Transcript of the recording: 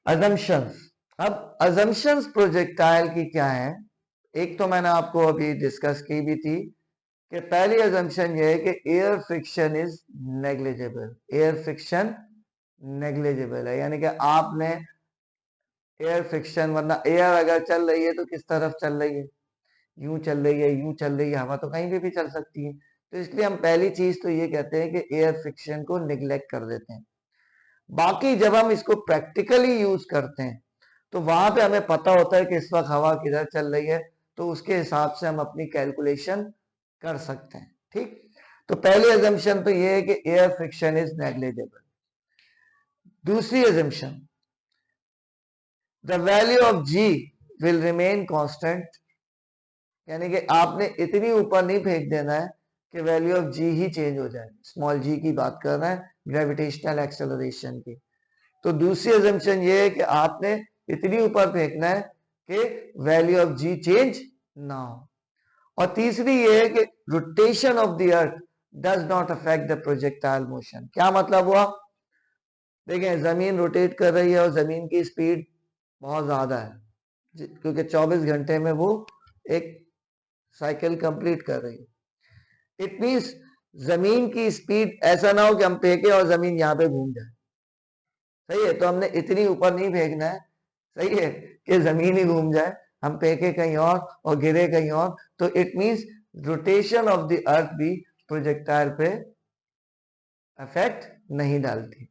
Assumptions. अब assumptions projectile की क्या है? एक तो मैंने आपको अभी डिस्कस की भी थी कि पहली अजम्पशन ये है कि air friction is negligible. Air friction negligible है, यानी कि आपने एयर फ्रिक्शन, वरना एयर अगर चल रही है तो किस तरफ चल रही है? यूं चल रही है, यूं चल रही है, हवा तो कहीं भी चल सकती है। तो इसलिए हम पहली चीज तो ये कहते हैं कि एयर फ्रिक्शन को निग्लेक्ट कर देते हैं। बाकी जब हम इसको प्रैक्टिकली यूज करते हैं तो वहां पे हमें पता होता है कि इस वक्त हवा किधर चल रही है, तो उसके हिसाब से हम अपनी कैलकुलेशन कर सकते हैं। ठीक, तो पहली एजम्पशन तो ये है कि एयर फ्रिक्शन इज नेग्लिजिबल। दूसरी assumption, the value of g will remain constant, यानी कि आपने इतनी ऊपर नहीं फेंक देना है कि वैल्यू ऑफ जी ही चेंज हो जाए। स्मॉल जी की बात कर रहे हैं, ग्रेविटेशनल एक्सेलरेशन की। तो दूसरी अजम्पशन ये है कि आपने इतनी ऊपर फेंकना है कि वैल्यू ऑफ जी चेंज ना हो। और तीसरी ये है कि rotation of the earth does not affect the projectile motion. क्या मतलब हुआ? देखें, जमीन रोटेट कर रही है और जमीन की स्पीड बहुत ज्यादा है, क्योंकि 24 घंटे में वो एक साइकिल कंप्लीट कर रही है। इट मींस जमीन की स्पीड ऐसा ना हो कि हम फेंके और जमीन यहां पे घूम जाए। सही है, तो हमने इतनी ऊपर नहीं फेंकना है, सही है, कि जमीन ही घूम जाए, हम फेंके कहीं और गिरे कहीं और। तो it means rotation of the earth भी प्रोजेक्टाइल पे इफेक्ट नहीं डालती।